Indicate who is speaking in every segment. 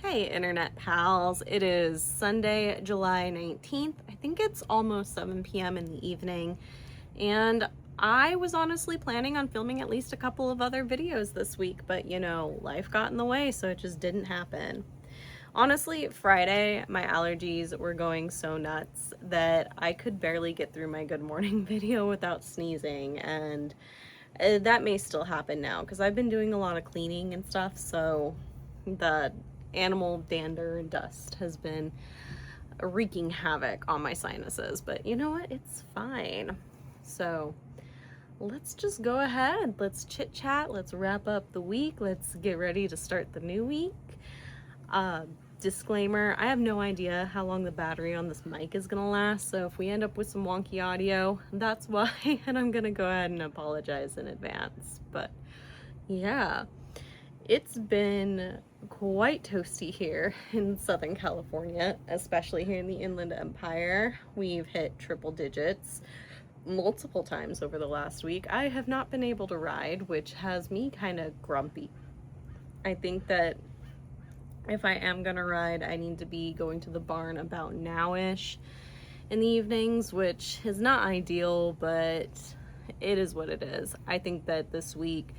Speaker 1: Hey, internet pals. It is Sunday, July 19th. I think it's almost 7 p.m. in the evening. And I was honestly planning on filming at least a couple of other videos this week, but life got in the way, so it just didn't happen. Honestly, Friday, my allergies were going so nuts that I could barely get through my good morning video without sneezing. And that may still happen now because I've been doing a lot of cleaning and stuff, so the animal dander and dust has been wreaking havoc on my sinuses. But you know what? It's fine. So let's just go ahead. Let's chit chat. Let's wrap up the week. Let's get ready to start the new week. Disclaimer, I have no idea how long the battery on this mic is gonna last, so if we end up with some wonky audio, that's why, and I'm gonna go ahead and apologize in advance. But yeah, it's been quite toasty here in Southern California, especially here in the Inland Empire. We've hit triple digits multiple times over the last week. I have not been able to ride, which has me kind of grumpy. I think that if I am gonna ride, I need to be going to the barn about now-ish in the evenings, which is not ideal, but it is what it is. I think that this week,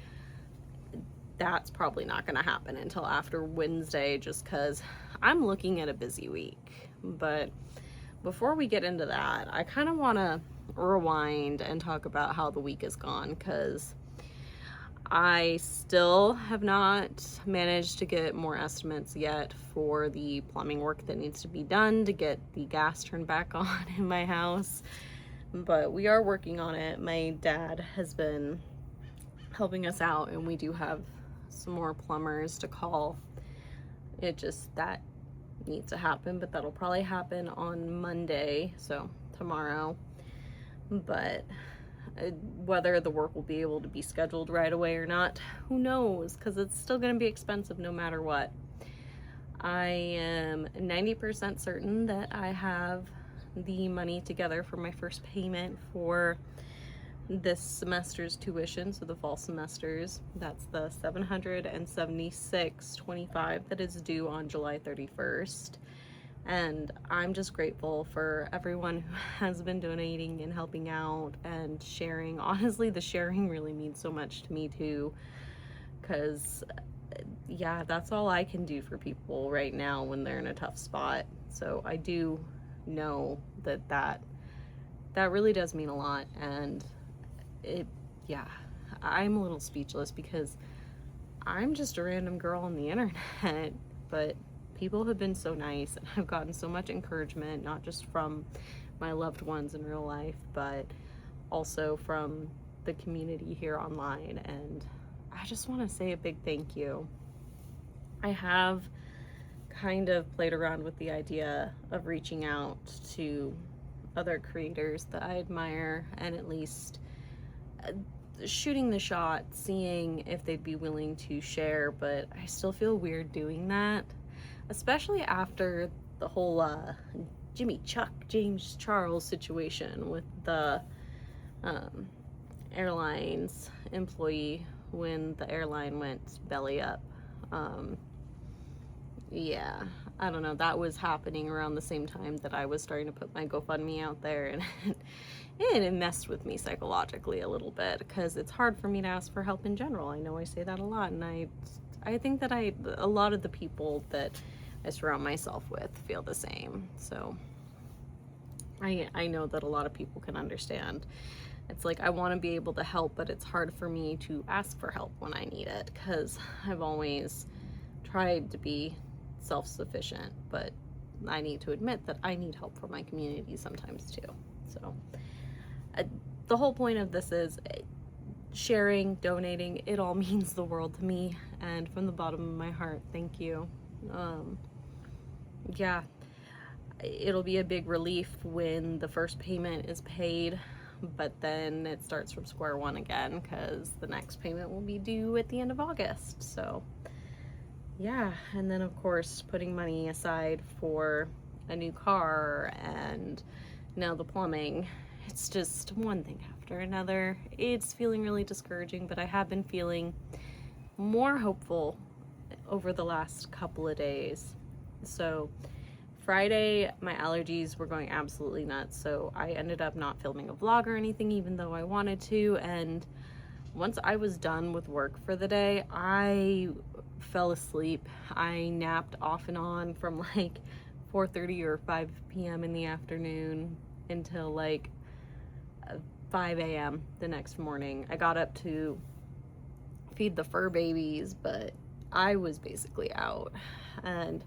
Speaker 1: that's probably not gonna happen until after Wednesday, just because I'm looking at a busy week. But before we get into that, I kind of want to rewind and talk about how the week has gone, because I still have not managed to get more estimates yet for the plumbing work that needs to be done to get the gas turned back on in my house, but we are working on it. My dad has been helping us out, and we do have some more plumbers to call. That needs to happen, but that'll probably happen on Monday, so tomorrow. But whether the work will be able to be scheduled right away or not, who knows, because it's still going to be expensive no matter what. I am 90% certain that I have the money together for my first payment for this semester's tuition, so the fall semesters. That's the $776.25 that is due on July 31st. And I'm just grateful for everyone who has been donating and helping out and sharing. Honestly, the sharing really means so much to me too, because yeah, that's all I can do for people right now when they're in a tough spot. So I do know that really does mean a lot. And yeah, I'm a little speechless because I'm just a random girl on the internet, but people have been so nice, and I've gotten so much encouragement, not just from my loved ones in real life, but also from the community here online. And I just want to say a big thank you. I have kind of played around with the idea of reaching out to other creators that I admire and at least shooting the shot, seeing if they'd be willing to share, but I still feel weird doing that, especially after the whole Jimmy Chuck James Charles situation with the airlines employee when the airline went belly up. Yeah, I don't know, that was happening around the same time that I was starting to put my GoFundMe out there, and it messed with me psychologically a little bit, because it's hard for me to ask for help in general. I know I say that a lot, and I think that a lot of the people that I surround myself with feel the same. So I know that a lot of people can understand. It's like, I want to be able to help, but it's hard for me to ask for help when I need it, because I've always tried to be self-sufficient, but I need to admit that I need help from my community sometimes too. So the whole point of this is sharing, donating. It all means the world to me, and from the bottom of my heart, thank you. Yeah, it'll be a big relief when the first payment is paid, but then it starts from square one again, because the next payment will be due at the end of August. So yeah, and then of course putting money aside for a new car and now the plumbing. It's just one thing after another. It's feeling really discouraging, but I have been feeling more hopeful over the last couple of days. So Friday, my allergies were going absolutely nuts, so I ended up not filming a vlog or anything, even though I wanted to. And once I was done with work for the day, I fell asleep. I napped off and on from like 4:30 or 5 p.m. in the afternoon until like 5 a.m. the next morning. I got up to feed the fur babies, but I was basically out. And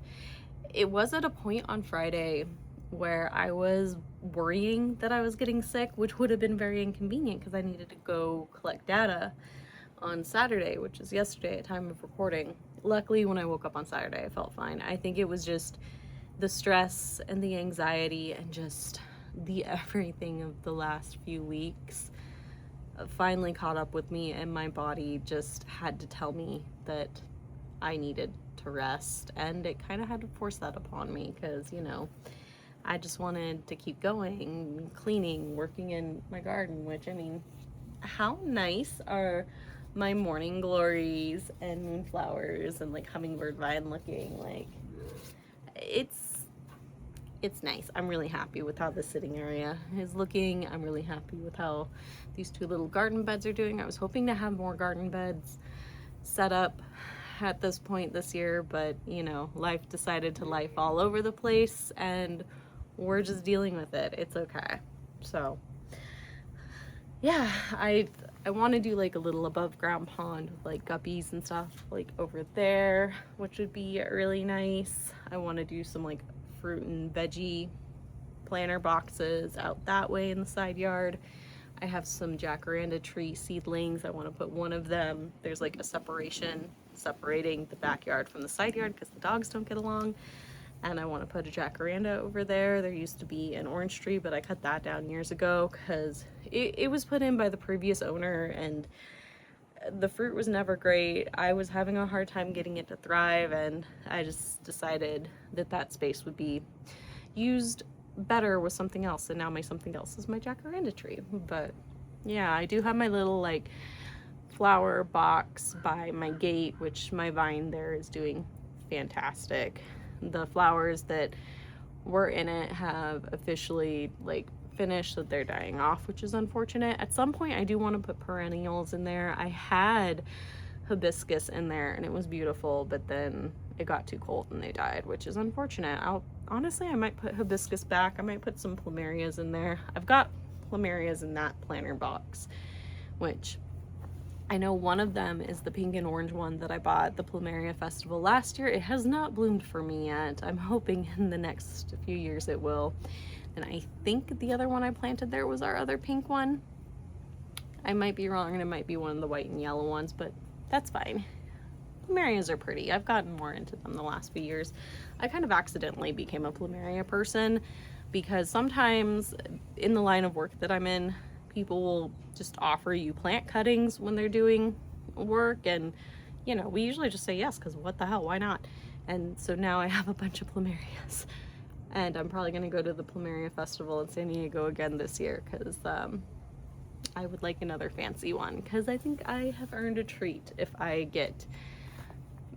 Speaker 1: it was at a point on Friday where I was worrying that I was getting sick, which would have been very inconvenient because I needed to go collect data on Saturday, which is yesterday at time of recording. Luckily, when I woke up on Saturday, I felt fine. I think it was just the stress and the anxiety and just the everything of the last few weeks finally caught up with me, and my body just had to tell me that I needed to rest, and it kind of had to force that upon me because, you know, I just wanted to keep going, cleaning, working in my garden, which, I mean, how nice are my morning glories and moonflowers and like hummingbird vine looking? Like, it's nice. I'm really happy with how the sitting area is looking. I'm really happy with how these two little garden beds are doing. I was hoping to have more garden beds set up at this point this year, but you know, life decided to life all over the place, and we're just dealing with it. It's okay. So yeah, I want to do like a little above ground pond with like guppies and stuff like over there, which would be really nice. I want to do some like fruit and veggie planter boxes out that way in the side yard. I have some jacaranda tree seedlings. I want to put one of them. There's like a separation separating the backyard from the side yard because the dogs don't get along. And I want to put a jacaranda over there. There used to be an orange tree, but I cut that down years ago because it was put in by the previous owner and the fruit was never great. I was having a hard time getting it to thrive, and I just decided that that space would be used better with something else, and now my something else is my jacaranda tree. But yeah, I do have my little like flower box by my gate, which my vine there is doing fantastic. The flowers that were in it have officially like finished, so they're dying off, which is unfortunate. At some point I do want to put perennials in there. I had hibiscus in there and it was beautiful, but then it got too cold and they died, which is unfortunate. Honestly, I might put hibiscus back. I might put some plumerias in there. I've got plumerias in that planter box, which I know one of them is the pink and orange one that I bought at the Plumeria Festival last year. It has not bloomed for me yet. I'm hoping in the next few years it will. And I think the other one I planted there was our other pink one. I might be wrong, and it might be one of the white and yellow ones, but that's fine. Plumerias are pretty. I've gotten more into them the last few years. I kind of accidentally became a plumeria person because sometimes in the line of work that I'm in, people will just offer you plant cuttings when they're doing work, and you know, we usually just say yes because what the hell, why not? And so now I have a bunch of plumerias, and I'm probably going to go to the Plumeria Festival in San Diego again this year because I would like another fancy one, because I think I have earned a treat if I get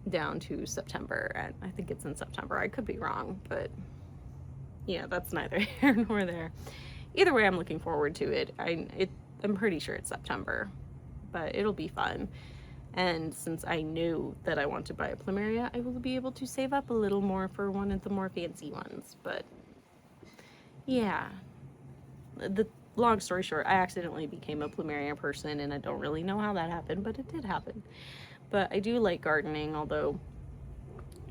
Speaker 1: down to September, and I think it's in September. I could be wrong, but yeah, that's neither here nor there. Either way, I'm looking forward to it. I'm pretty sure it's September, but it'll be fun. And since I knew that I want to buy a plumeria, I will be able to save up a little more for one of the more fancy ones. But yeah, the long story short, I accidentally became a plumeria person, and I don't really know how that happened, but it did happen. But I do like gardening, although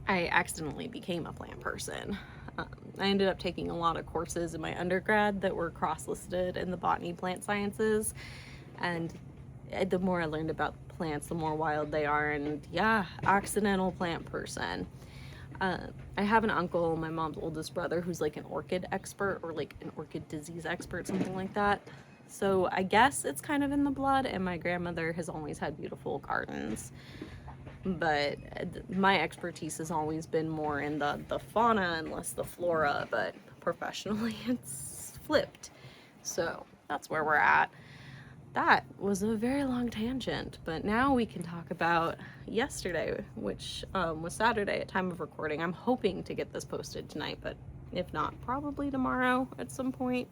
Speaker 1: I accidentally became a plant person. I ended up taking a lot of courses in my undergrad that were cross-listed in the botany plant sciences, and the more I learned about plants, the more wild they are. And yeah, accidental plant person. I have an uncle, my mom's oldest brother, who's like an orchid expert, or like an orchid disease expert, something like that. So I guess it's kind of in the blood, and my grandmother has always had beautiful gardens. But my expertise has always been more in the fauna and less the flora, but professionally it's flipped. So that's where we're at. that was a very long tangent, but now we can talk about yesterday, which was Saturday at time of recording. I'm hoping to get this posted tonight, but if not, probably tomorrow at some point.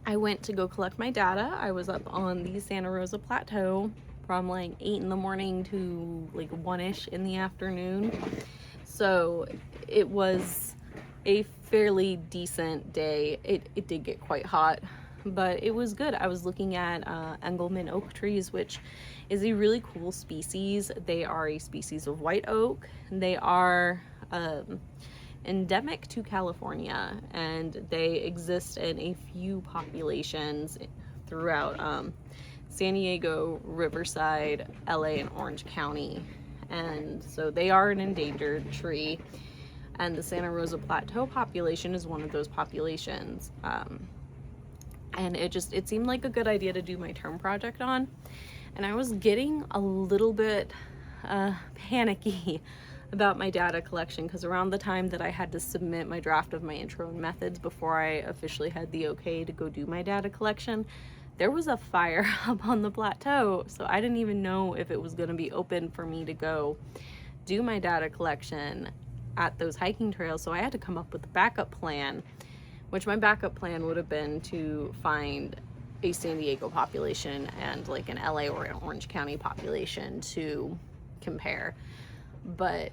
Speaker 1: I went to go collect my data. I was up on the Santa Rosa Plateau from like 8 in the morning to like 1-ish in the afternoon. So it was a fairly decent day. It did get quite hot, but it was good. I was looking at Engelmann oak trees, which is a really cool species. They are a species of white oak. They are endemic to California, and they exist in a few populations throughout San Diego, Riverside, LA, and Orange County. And so they are an endangered tree, and the Santa Rosa Plateau population is one of those populations. And it seemed like a good idea to do my term project on, and I was getting a little bit panicky about my data collection, because around the time that I had to submit my draft of my intro and methods before I officially had the okay to go do my data collection, there was a fire up on the plateau. So I didn't even know if it was going to be open for me to go do my data collection at those hiking trails. So I had to come up with a backup plan, which my backup plan would have been to find a San Diego population and like an LA or an Orange County population to compare. But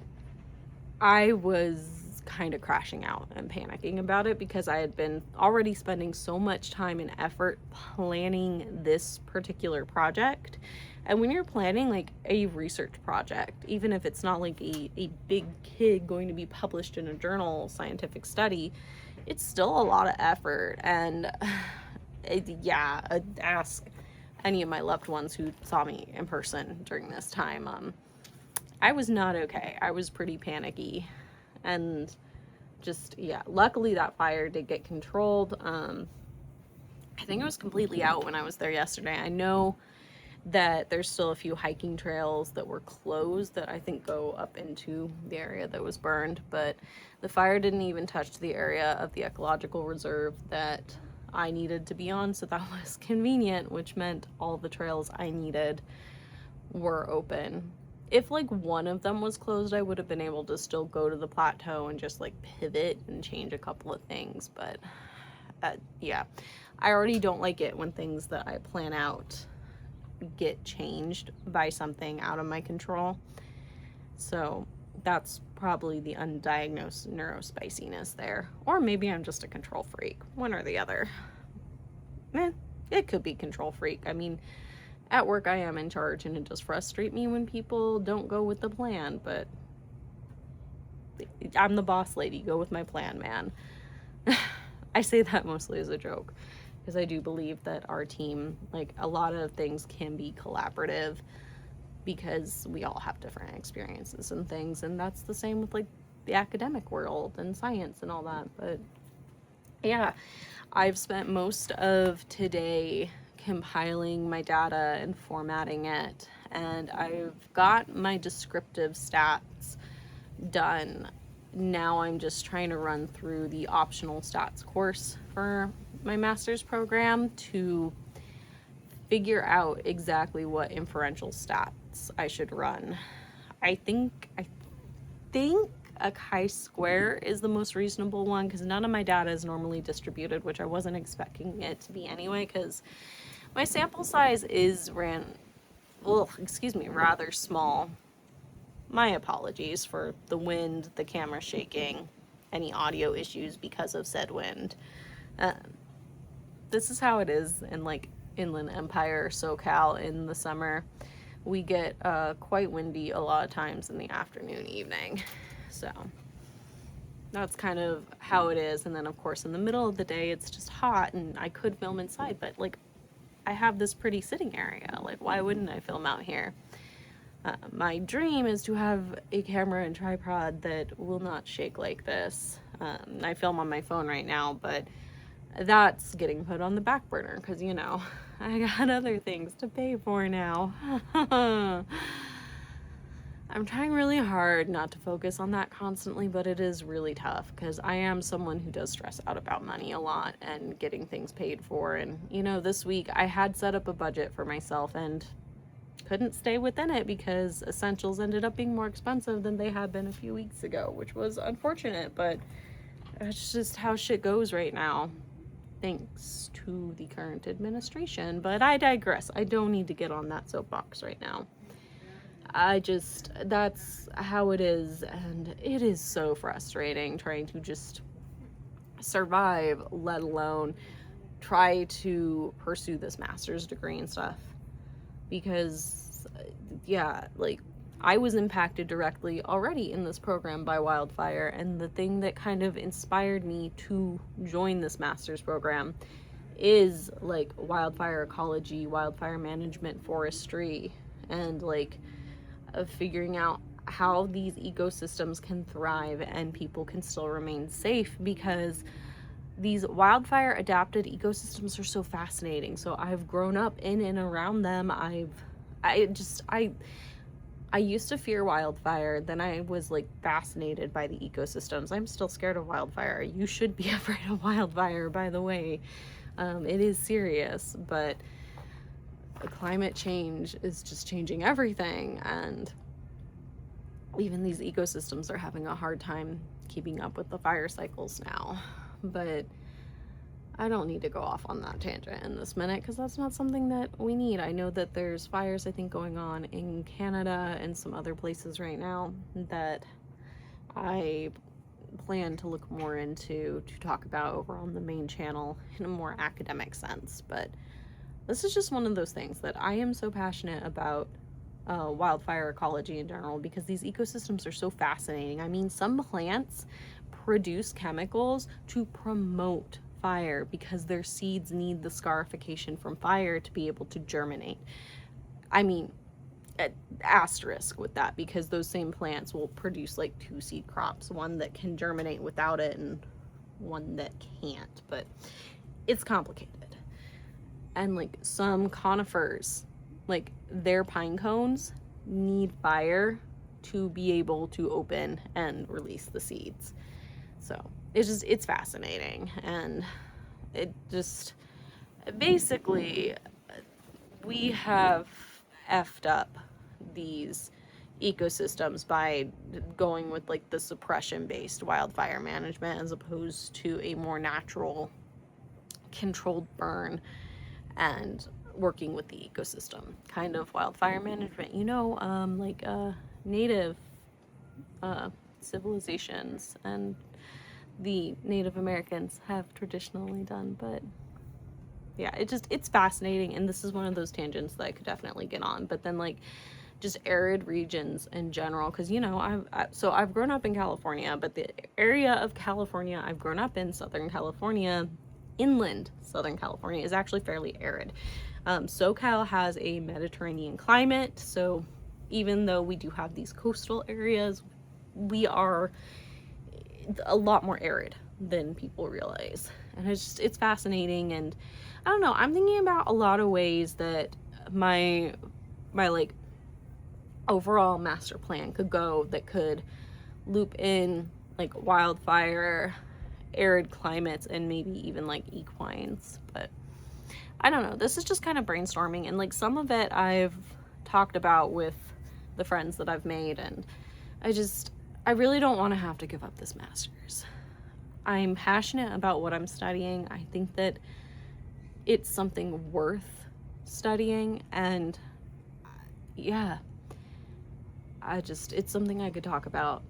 Speaker 1: I was kind of crashing out and panicking about it, because I had been already spending so much time and effort planning this particular project. And when you're planning like a research project, even if it's not like a big kid going to be published in a journal scientific study, it's still a lot of effort. And ask any of my loved ones who saw me in person during this time. I was not okay. I was pretty panicky, and just, luckily that fire did get controlled. I think it was completely out when I was there yesterday. I know that there's still a few hiking trails that were closed that I think go up into the area that was burned, but the fire didn't even touch the area of the ecological reserve that I needed to be on, so that was convenient, which meant all the trails I needed were open. If like one of them was closed, I would have been able to still go to the plateau and just like pivot and change a couple of things. But I already don't like it when things that I plan out get changed by something out of my control. So that's probably the undiagnosed neurospiciness there. Or maybe I'm just a control freak, one or the other. It could be control freak. I mean, at work I am in charge, and it does frustrate me when people don't go with the plan, but I'm the boss lady. Go with my plan, man. I say that mostly as a joke, because I do believe that our team, like, a lot of things can be collaborative, because we all have different experiences and things, and that's the same with like the academic world and science and all that. But yeah, I've spent most of today compiling my data and formatting it, and I've got my descriptive stats done. Now I'm just trying to run through the optional stats course for my master's program to figure out exactly what inferential stats I should run. I think a chi-square is the most reasonable one, because none of my data is normally distributed, which I wasn't expecting it to be anyway, because my sample size is rather small. My apologies for the wind, the camera shaking, any audio issues because of said wind. This is how it is in like Inland Empire, SoCal in the summer. We get quite windy a lot of times in the afternoon, evening. So that's kind of how it is. And then of course in the middle of the day it's just hot, and I could film inside, but like I have this pretty sitting area. Like, why wouldn't I film out here? My dream is to have a camera and tripod that will not shake like this. I film on my phone right now, but that's getting put on the back burner because, you know, I got other things to pay for now. I'm trying really hard not to focus on that constantly, but it is really tough because I am someone who does stress out about money a lot and getting things paid for. And, this week I had set up a budget for myself and couldn't stay within it because essentials ended up being more expensive than they had been a few weeks ago, which was unfortunate, but it's just how shit goes right now, thanks to the current administration. But I digress. I don't need to get on that soapbox right now. That's how it is, and it is so frustrating trying to just survive, let alone try to pursue this master's degree and stuff. Because, yeah, like, I was impacted directly already in this program by wildfire, and the thing that kind of inspired me to join this master's program is, like, wildfire ecology, wildfire management, forestry, and, like, of figuring out how these ecosystems can thrive and people can still remain safe, because these wildfire adapted ecosystems are so fascinating. So I've grown up in and around them. I used to fear wildfire, then I was like fascinated by the ecosystems. I'm still scared of wildfire. You should be afraid of wildfire, by the way. It is serious, but climate change is just changing everything, and even these ecosystems are having a hard time keeping up with the fire cycles now. But I don't need to go off on that tangent in this minute because that's not something that we need. I know that there's fires, I think, going on in Canada and some other places right now that I plan to look more into to talk about over on the main channel in a more academic sense. But this is just one of those things that I am so passionate about wildfire ecology in general, because these ecosystems are so fascinating. I mean, some plants produce chemicals to promote fire because their seeds need the scarification from fire to be able to germinate. I mean, asterisk with that, because those same plants will produce like 2 seed crops, one that can germinate without it and one that can't, but it's complicated. And like some conifers, like their pine cones need fire to be able to open and release the seeds. So it's fascinating, and it just basically, we have effed up these ecosystems by going with like the suppression based wildfire management as opposed to a more natural controlled burn and working with the ecosystem kind of wildfire management, like native civilizations and the Native Americans have traditionally done. But yeah, it's fascinating, and this is one of those tangents that I could definitely get on. But then like just arid regions in general, because I've grown up in California, but the area of California I've grown up in, Southern California, inland Southern California, is actually fairly arid. SoCal has a Mediterranean climate, so even though we do have these coastal areas, we are a lot more arid than people realize. And it's fascinating, and I don't know, I'm thinking about a lot of ways that my like overall master plan could go that could loop in like wildfire, arid climates, and maybe even like equines. But I don't know, this is just kind of brainstorming, and like some of it I've talked about with the friends that I've made, and I really don't want to have to give up this master's. I'm passionate about what I'm studying. I think that it's something worth studying, and yeah, it's something I could talk about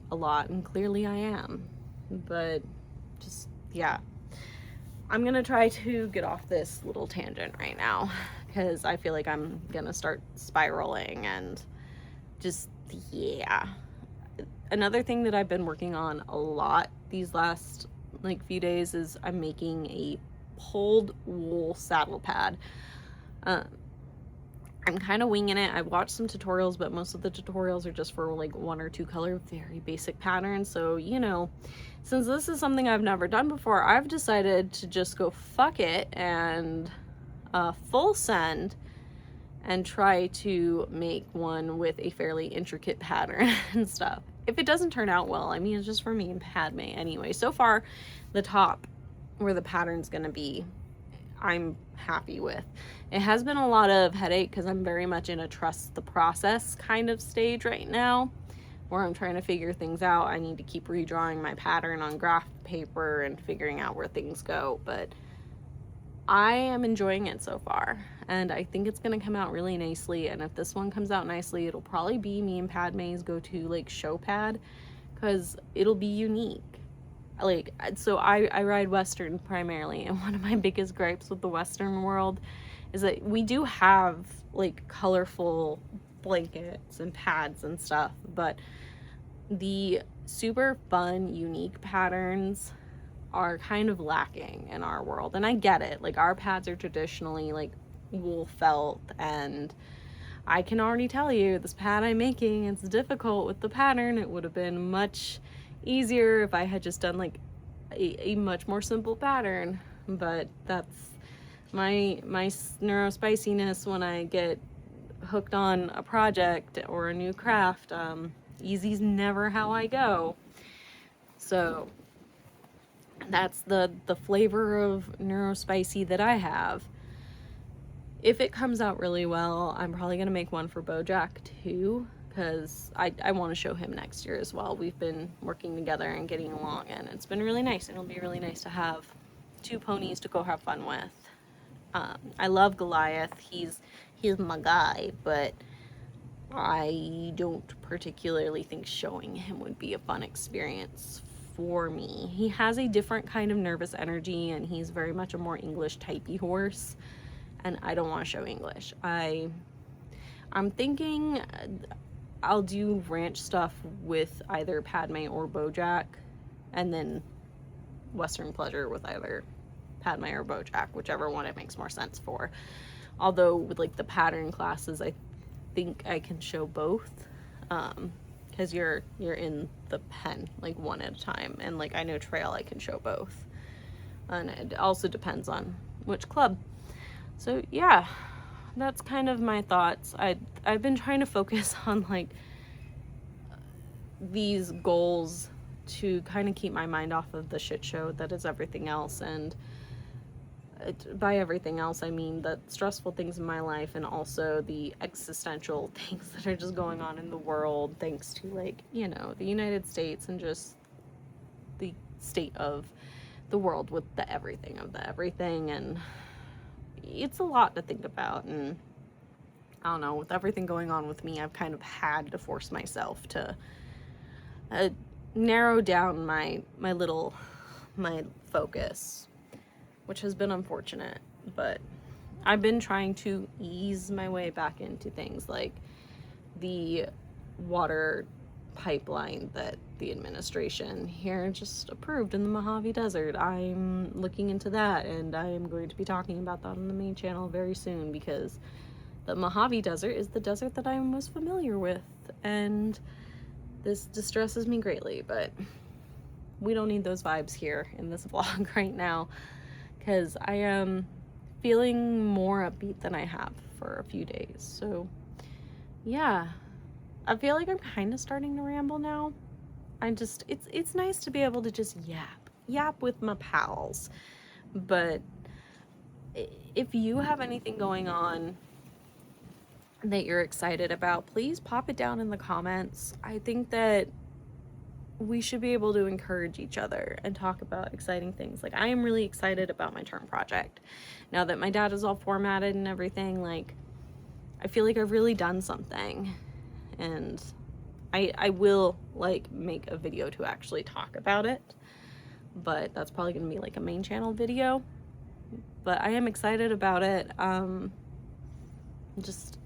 Speaker 1: a lot, and clearly I am. But just, yeah, I'm gonna try to get off this little tangent right now because I feel like I'm gonna start spiraling, and just, yeah. Another thing that I've been working on a lot these last like few days is I'm making a pulled wool saddle pad. I'm kind of winging it. I've watched some tutorials, but most of the tutorials are just for like 1 or 2 color, very basic patterns. So, since this is something I've never done before, I've decided to just go fuck it and full send and try to make one with a fairly intricate pattern and stuff. If it doesn't turn out well, I mean, it's just for me and Padme anyway. So far, the top where the pattern's gonna be, I'm happy with. It has been a lot of headache because I'm very much in a trust the process kind of stage right now, where I'm trying to figure things out. I need to keep redrawing my pattern on graph paper and figuring out where things go, but I am enjoying it so far, and I think it's gonna come out really nicely. And if this one comes out nicely, it'll probably be me and Padme's go-to like show pad, because it'll be unique. Like, so I ride Western primarily, and one of my biggest gripes with the Western world is that we do have like colorful blankets and pads and stuff, but the super fun, unique patterns are kind of lacking in our world. And I get it. Like, our pads are traditionally like wool felt, and I can already tell you this pad I'm making, it's difficult with the pattern. It would have been much easier if I had just done like a much more simple pattern, but that's my neurospiciness when I get hooked on a project or a new craft. Easy's never how I go. So that's the flavor of neurospicy that I have. If it comes out really well, I'm probably gonna make one for Bojack too, because I want to show him next year as well. We've been working together and getting along, and it's been really nice. It'll be really nice to have two ponies to go have fun with. I love Goliath. He's my guy, but I don't particularly think showing him would be a fun experience for me. He has a different kind of nervous energy, and he's very much a more English typey horse, and I don't want to show English. I'm thinking I'll do ranch stuff with either Padme or Bojack, and then Western pleasure with either Padme or Bojack, whichever one it makes more sense for. Although with like the pattern classes, I think I can show both, because you're in the pen like one at a time, and like I know trail I can show both, and it also depends on which club. So yeah, that's kind of my thoughts. I've been trying to focus on like these goals to kind of keep my mind off of the shit show that is everything else. And by everything else, I mean the stressful things in my life, and also the existential things that are just going on in the world, thanks to like, you know, the United States and just the state of the world with the everything of the everything. And it's a lot to think about, and I don't know, with everything going on with me, I've kind of had to force myself to narrow down my focus, which has been unfortunate. But I've been trying to ease my way back into things like the water pipeline that the administration here just approved in the Mojave Desert. I'm looking into that, and I am going to be talking about that on the main channel very soon, because the Mojave Desert is the desert that I'm most familiar with, and this distresses me greatly. But we don't need those vibes here in this vlog right now, because I am feeling more upbeat than I have for a few days. So yeah, I feel like I'm kind of starting to ramble now. It's nice to be able to just yap with my pals. But if you have anything going on that you're excited about, please pop it down in the comments. I think that we should be able to encourage each other and talk about exciting things. Like, I am really excited about my term project. Now that my dad is all formatted and everything, like, I feel like I've really done something. And I will like make a video to actually talk about it, but that's probably gonna be like a main channel video. But I am excited about it. Just,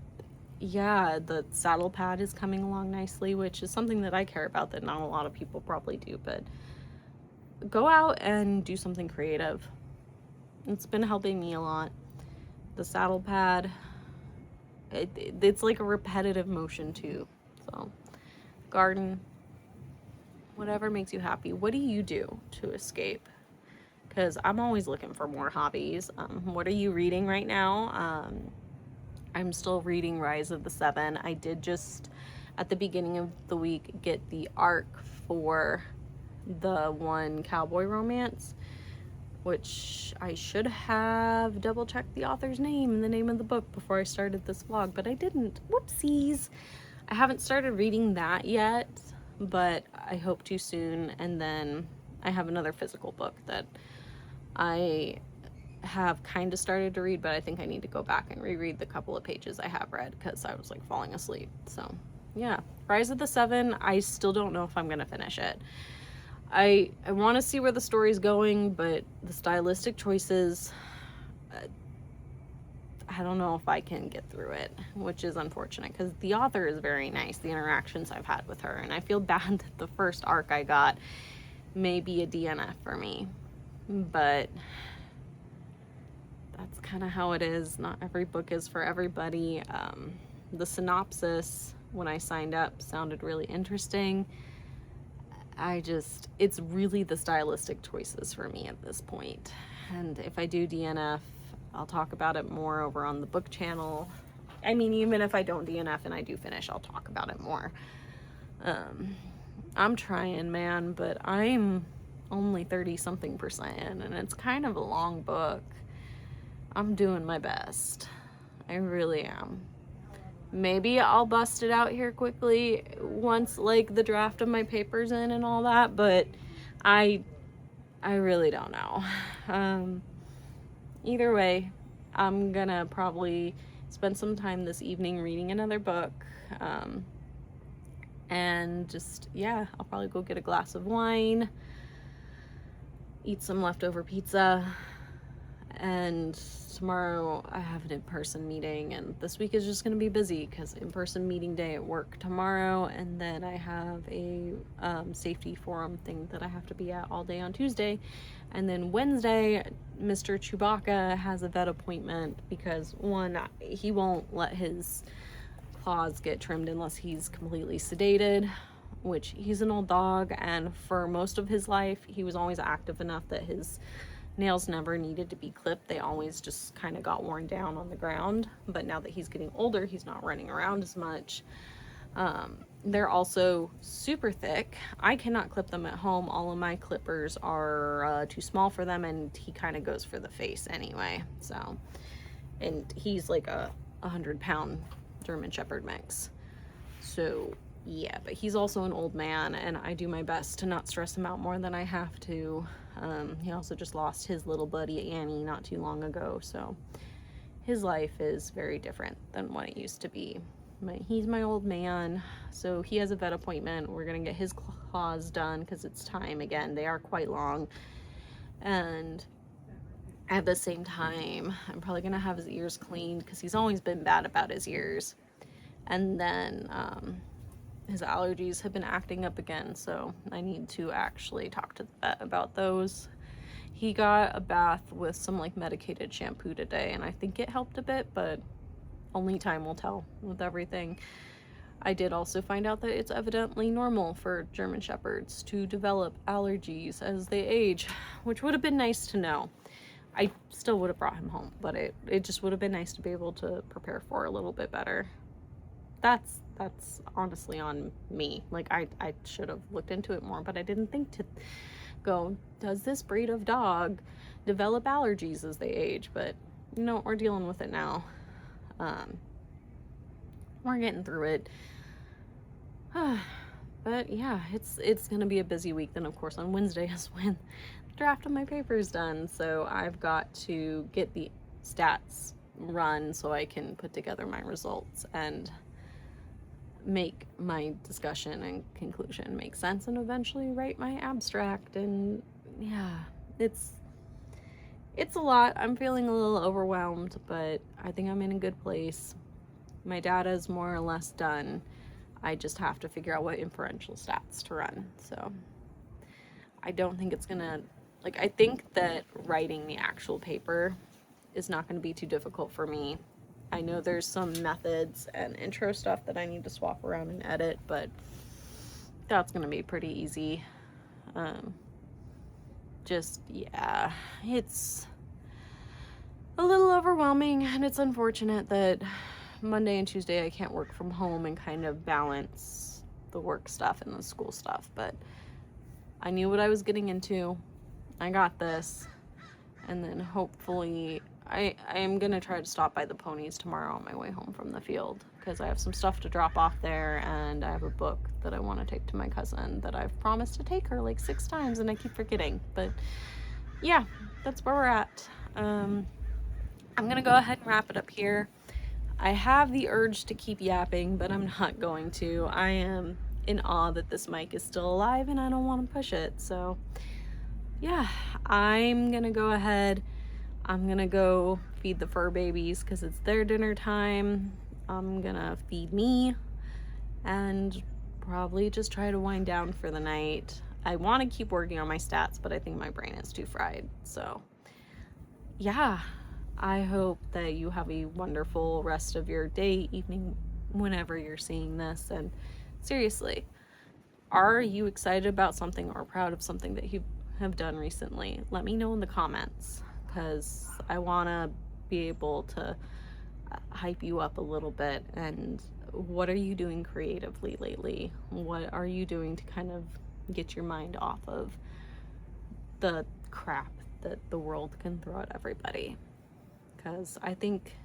Speaker 1: yeah, the saddle pad is coming along nicely, which is something that I care about that not a lot of people probably do. But go out and do something creative. It's been helping me a lot. The saddle pad, it's like a repetitive motion too. So garden, whatever makes you happy. What do you do to escape? Because I'm always looking for more hobbies. What are you reading right now? I'm still reading Rise of the Seven. I did just at the beginning of the week get the arc for the one cowboy romance, which I should have double checked the author's name and the name of the book before I started this vlog, but I didn't. Whoopsies. I haven't started reading that yet, but I hope to soon. And then I have another physical book that I have kind of started to read, but I think I need to go back and reread the couple of pages I have read because I was like falling asleep. So yeah, Rise of the Seven, I still don't know if I'm gonna finish it. I want to see where the story's going, but the stylistic choices, I don't know if I can get through it, which is unfortunate because the author is very nice, the interactions I've had with her, and I feel bad that the first arc I got may be a DNF for me, but that's kind of how it is. Not every book is for everybody. The synopsis when I signed up sounded really interesting. It's really the stylistic choices for me at this point. And if I do DNF, I'll talk about it more over on the book channel. I mean, even if I don't DNF and I do finish, I'll talk about it more. I'm trying, man, but I'm only 30-something% in, and it's kind of a long book. I'm doing my best. I really am. Maybe I'll bust it out here quickly once like the draft of my papers in and all that, but I really don't know. Either way, I'm gonna probably spend some time this evening reading another book, and just, yeah, I'll probably go get a glass of wine, eat some leftover pizza, and tomorrow I have an in-person meeting, and this week is just going to be busy because in-person meeting day at work tomorrow, and then I have a safety forum thing that I have to be at all day on Tuesday, and then Wednesday Mr. Chewbacca has a vet appointment because one, he won't let his claws get trimmed unless he's completely sedated, which he's an old dog, and for most of his life he was always active enough that his nails never needed to be clipped. They always just kind of got worn down on the ground. But now that he's getting older, he's not running around as much. They're also super thick. I cannot clip them at home. All of my clippers are too small for them, and he kind of goes for the face anyway. So, and he's like a 100-pound German Shepherd mix. So yeah, but he's also an old man, and I do my best to not stress him out more than I have to. He also just lost his little buddy Annie not too long ago, so his life is very different than what it used to be. He's my old man, so he has a vet appointment. We're gonna get his claws done because it's time again. They are quite long, and at the same time, I'm probably gonna have his ears cleaned because he's always been bad about his ears. And then his allergies have been acting up again, so I need to actually talk to the vet about those. He got a bath with some like medicated shampoo today, and I think it helped a bit, but only time will tell with everything. I did also find out that it's evidently normal for German Shepherds to develop allergies as they age, which would have been nice to know. I still would have brought him home, but it just would have been nice to be able to prepare for a little bit better. That's honestly on me. Like, I should have looked into it more, but I didn't think to go, does this breed of dog develop allergies as they age? But, you know, we're dealing with it now. We're getting through it. But yeah, it's gonna be a busy week. Then of course on Wednesday is when the draft of my paper is done, so I've got to get the stats run so I can put together my results and make my discussion and conclusion make sense, and eventually write my abstract. And yeah, it's a lot. I'm feeling a little overwhelmed, but I think I'm in a good place. My data is more or less done. I just have to figure out what inferential stats to run. So I don't think it's gonna, like, I think that writing the actual paper is not gonna be too difficult for me. I know there's some methods and intro stuff that I need to swap around and edit, but that's gonna be pretty easy. Yeah, it's a little overwhelming, and it's unfortunate that Monday and Tuesday I can't work from home and kind of balance the work stuff and the school stuff, but I knew what I was getting into. I got this. And then hopefully I am gonna try to stop by the ponies tomorrow on my way home from the field, because I have some stuff to drop off there, and I have a book that I want to take to my cousin that I've promised to take her like 6 times and I keep forgetting. But yeah, that's where we're at. I'm gonna go ahead and wrap it up here. I have the urge to keep yapping, but I'm not going to. I am in awe that this mic is still alive and I don't want to push it. So yeah, I'm gonna go ahead. I'm gonna go feed the fur babies because it's their dinner time. I'm gonna feed me and probably just try to wind down for the night. I want to keep working on my stats, but I think my brain is too fried. So yeah, I hope that you have a wonderful rest of your day, evening, whenever you're seeing this. And seriously, are you excited about something or proud of something that you have done recently? Let me know in the comments, because I want to be able to hype you up a little bit. And what are you doing creatively lately? What are you doing to kind of get your mind off of the crap that the world can throw at everybody? Because I think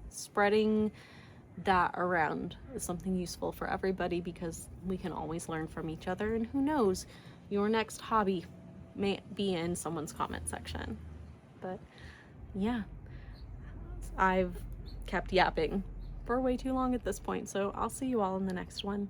Speaker 1: spreading that around is something useful for everybody, because we can always learn from each other, and who knows, your next hobby may be in someone's comment section. But yeah, I've kept yapping for way too long at this point, so I'll see you all in the next one.